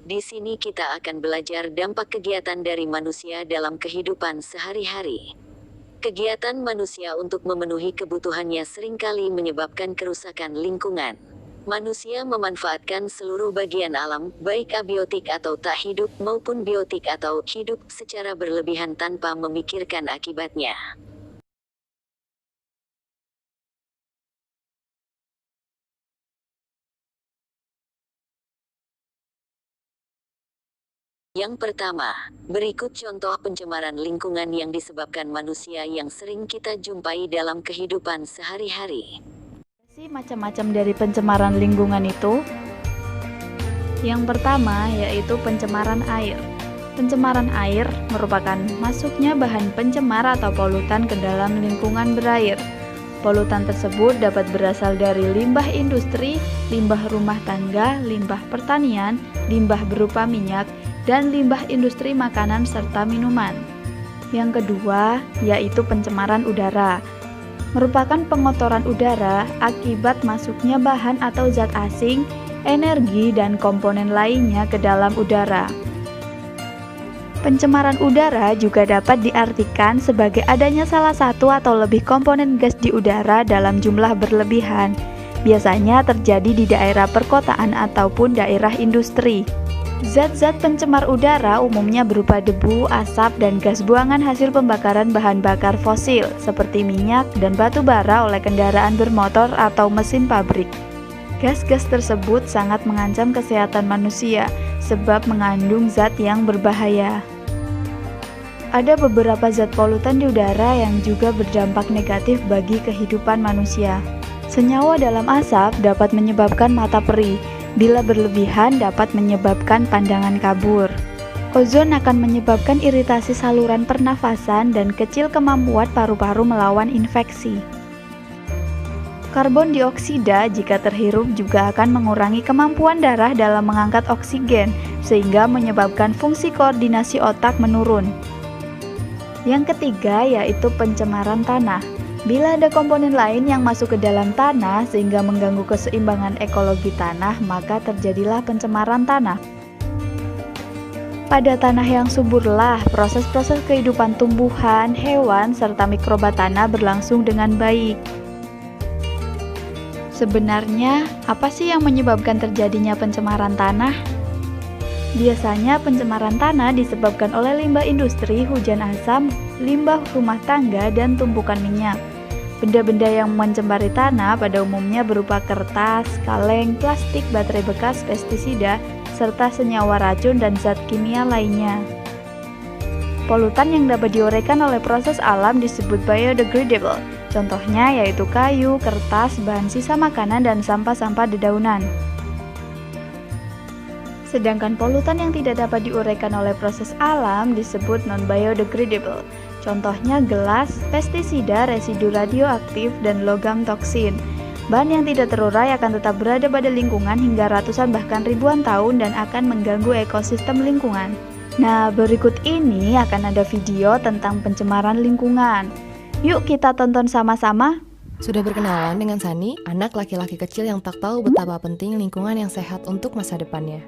Di sini kita akan belajar dampak kegiatan dari manusia dalam kehidupan sehari-hari. Kegiatan manusia untuk memenuhi kebutuhannya seringkali menyebabkan kerusakan lingkungan. Manusia memanfaatkan seluruh bagian alam, baik abiotik atau tak hidup maupun biotik atau hidup, secara berlebihan tanpa memikirkan akibatnya. Yang pertama, berikut contoh pencemaran lingkungan yang disebabkan manusia yang sering kita jumpai dalam kehidupan sehari-hari. Macam-macam dari pencemaran lingkungan itu. Yang pertama yaitu pencemaran air. Pencemaran air merupakan masuknya bahan pencemar atau polutan ke dalam lingkungan berair. Polutan tersebut dapat berasal dari limbah industri, limbah rumah tangga, limbah pertanian, limbah berupa minyak, dan limbah industri makanan serta minuman. Yang kedua yaitu pencemaran udara. Merupakan pengotoran udara akibat masuknya bahan atau zat asing, energi, dan komponen lainnya ke dalam udara. Pencemaran udara juga dapat diartikan sebagai adanya salah satu atau lebih komponen gas di udara dalam jumlah berlebihan. Biasanya terjadi di daerah perkotaan ataupun daerah industri. Zat-zat pencemar udara umumnya berupa debu, asap, dan gas buangan hasil pembakaran bahan bakar fosil seperti minyak dan batu bara oleh kendaraan bermotor atau mesin pabrik. Gas-gas tersebut sangat mengancam kesehatan manusia sebab mengandung zat yang berbahaya. Ada beberapa zat polutan di udara yang juga berdampak negatif bagi kehidupan manusia. Senyawa dalam asap dapat menyebabkan mata perih. Bila berlebihan dapat menyebabkan pandangan kabur. Ozon akan menyebabkan iritasi saluran pernafasan dan kecil kemampuan paru-paru melawan infeksi. Karbon dioksida jika terhirup juga akan mengurangi kemampuan darah dalam mengangkat oksigen, sehingga menyebabkan fungsi koordinasi otak menurun. Yang ketiga yaitu pencemaran tanah. Bila ada komponen lain yang masuk ke dalam tanah sehingga mengganggu keseimbangan ekologi tanah, maka terjadilah pencemaran tanah. Pada tanah yang suburlah, proses-proses kehidupan tumbuhan, hewan, serta mikroba tanah berlangsung dengan baik. Sebenarnya, apa sih yang menyebabkan terjadinya pencemaran tanah? Biasanya pencemaran tanah disebabkan oleh limbah industri, hujan asam, limbah rumah tangga, dan tumpukan minyak. Benda-benda yang mencemari tanah pada umumnya berupa kertas, kaleng, plastik, baterai bekas, pestisida, serta senyawa racun dan zat kimia lainnya. Polutan yang dapat diuraikan oleh proses alam disebut biodegradable. Contohnya yaitu kayu, kertas, bahan sisa makanan, dan sampah-sampah dedaunan. Sedangkan polutan yang tidak dapat diuraikan oleh proses alam disebut non-biodegradable. Contohnya gelas, pestisida, residu radioaktif, dan logam toksin. Bahan yang tidak terurai akan tetap berada pada lingkungan hingga ratusan bahkan ribuan tahun dan akan mengganggu ekosistem lingkungan. Nah, berikut ini akan ada video tentang pencemaran lingkungan. Yuk kita tonton sama-sama. Sudah berkenalan dengan Sani, anak laki-laki kecil yang tak tahu betapa penting lingkungan yang sehat untuk masa depannya.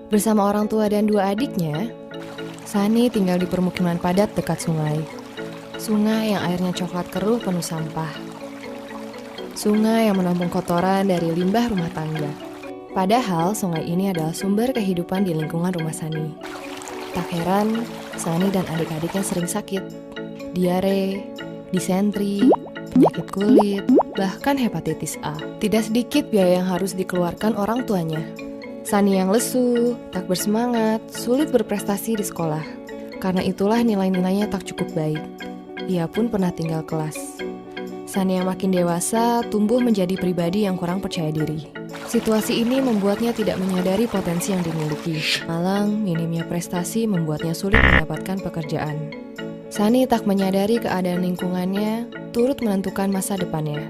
Bersama orang tua dan dua adiknya, Sani tinggal di permukiman padat dekat sungai. Sungai yang airnya coklat keruh penuh sampah. Sungai yang menampung kotoran dari limbah rumah tangga. Padahal sungai ini adalah sumber kehidupan di lingkungan rumah Sani. Tak heran, Sani dan adik-adiknya sering sakit. Diare, disentri, penyakit kulit, bahkan hepatitis A. Tidak sedikit biaya yang harus dikeluarkan orang tuanya. Sani yang lesu, tak bersemangat, sulit berprestasi di sekolah. Karena itulah nilai-nilainya tak cukup baik. Ia pun pernah tinggal kelas. Sani yang makin dewasa tumbuh menjadi pribadi yang kurang percaya diri. Situasi ini membuatnya tidak menyadari potensi yang dimiliki. Malang, minimnya prestasi membuatnya sulit mendapatkan pekerjaan. Sani tak menyadari keadaan lingkungannya turut menentukan masa depannya.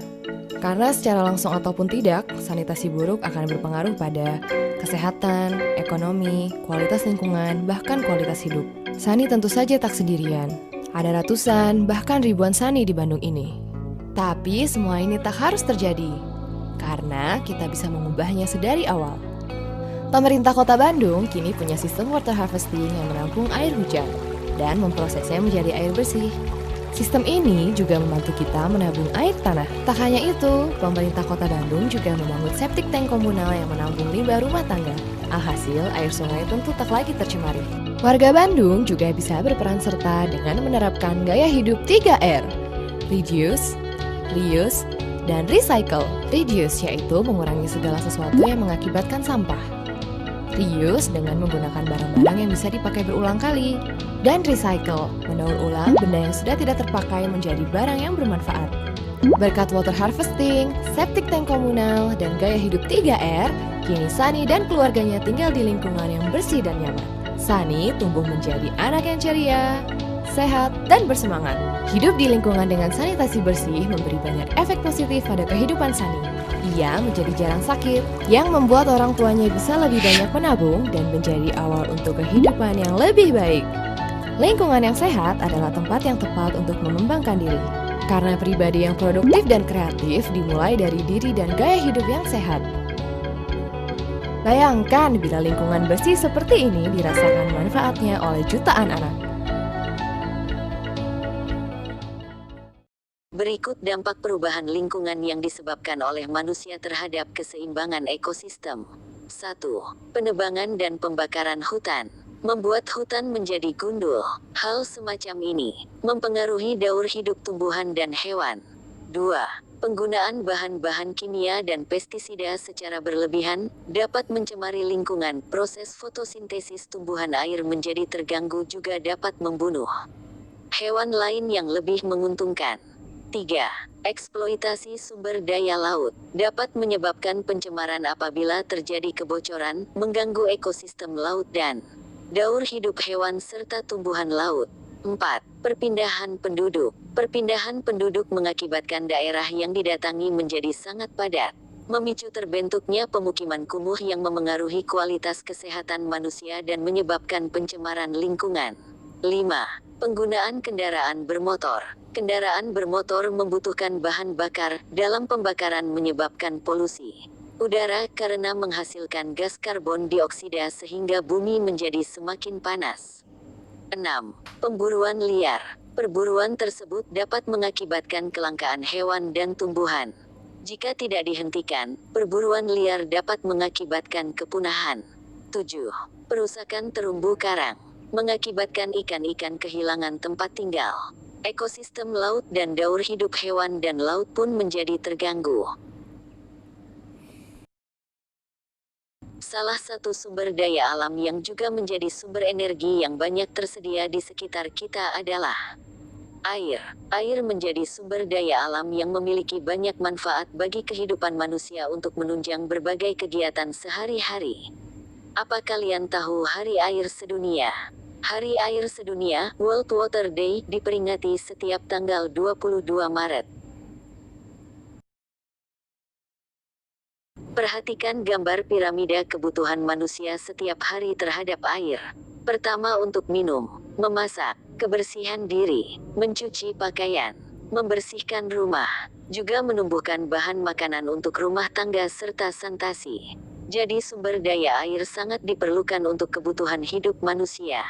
Karena secara langsung ataupun tidak, sanitasi buruk akan berpengaruh pada kesehatan, ekonomi, kualitas lingkungan, bahkan kualitas hidup. Sani tentu saja tak sendirian. Ada ratusan, bahkan ribuan Sani di Bandung ini. Tapi semua ini tak harus terjadi, karena kita bisa mengubahnya sedari awal. Pemerintah Kota Bandung kini punya sistem water harvesting yang menampung air hujan dan memprosesnya menjadi air bersih. Sistem ini juga membantu kita menabung air tanah. Tak hanya itu, pemerintah Kota Bandung juga membangun septic tank komunal yang menampung limbah rumah tangga. Alhasil, air sungai tentu tak lagi tercemari. Warga Bandung juga bisa berperan serta dengan menerapkan gaya hidup 3R. Reduce, reuse, dan recycle. Reduce yaitu mengurangi segala sesuatu yang mengakibatkan sampah. Reuse dengan menggunakan barang-barang yang bisa dipakai berulang kali. Dan recycle, mendaur ulang benda yang sudah tidak terpakai menjadi barang yang bermanfaat. Berkat water harvesting, septic tank komunal, dan gaya hidup 3R, kini Sani dan keluarganya tinggal di lingkungan yang bersih dan nyaman. Sani tumbuh menjadi anak yang ceria, sehat, dan bersemangat. Hidup di lingkungan dengan sanitasi bersih memberi banyak efek positif pada kehidupan Sani. Ia menjadi jarang sakit, yang membuat orang tuanya bisa lebih banyak menabung dan menjadi awal untuk kehidupan yang lebih baik. Lingkungan yang sehat adalah tempat yang tepat untuk mengembangkan diri. Karena pribadi yang produktif dan kreatif dimulai dari diri dan gaya hidup yang sehat. Bayangkan bila lingkungan bersih seperti ini dirasakan manfaatnya oleh jutaan anak. Berikut dampak perubahan lingkungan yang disebabkan oleh manusia terhadap keseimbangan ekosistem. 1. Penebangan dan pembakaran hutan. Membuat hutan menjadi gundul. Hal semacam ini mempengaruhi daur hidup tumbuhan dan hewan. 2. Penggunaan bahan-bahan kimia dan pestisida secara berlebihan dapat mencemari lingkungan. Proses fotosintesis tumbuhan air menjadi terganggu juga dapat membunuh hewan lain yang lebih menguntungkan. 3. Eksploitasi sumber daya laut dapat menyebabkan pencemaran apabila terjadi kebocoran, mengganggu ekosistem laut dan daur hidup hewan serta tumbuhan laut. 4. Perpindahan penduduk. Perpindahan penduduk mengakibatkan daerah yang didatangi menjadi sangat padat, memicu terbentuknya pemukiman kumuh yang memengaruhi kualitas kesehatan manusia dan menyebabkan pencemaran lingkungan. 5. Penggunaan kendaraan bermotor. Kendaraan bermotor membutuhkan bahan bakar dalam pembakaran menyebabkan polusi udara karena menghasilkan gas karbon dioksida sehingga bumi menjadi semakin panas. 6. Pemburuan liar. Perburuan tersebut dapat mengakibatkan kelangkaan hewan dan tumbuhan. Jika tidak dihentikan, perburuan liar dapat mengakibatkan kepunahan. 7. Perusakan terumbu karang. Mengakibatkan ikan-ikan kehilangan tempat tinggal. Ekosistem laut dan daur hidup hewan dan laut pun menjadi terganggu. Salah satu sumber daya alam yang juga menjadi sumber energi yang banyak tersedia di sekitar kita adalah air. Air menjadi sumber daya alam yang memiliki banyak manfaat bagi kehidupan manusia untuk menunjang berbagai kegiatan sehari-hari. Apa kalian tahu Hari Air Sedunia? Hari Air Sedunia, World Water Day, diperingati setiap tanggal 22 Maret. Perhatikan gambar piramida kebutuhan manusia setiap hari terhadap air. Pertama untuk minum, memasak, kebersihan diri, mencuci pakaian, membersihkan rumah, juga menumbuhkan bahan makanan untuk rumah tangga serta sanitasi. Jadi sumber daya air sangat diperlukan untuk kebutuhan hidup manusia.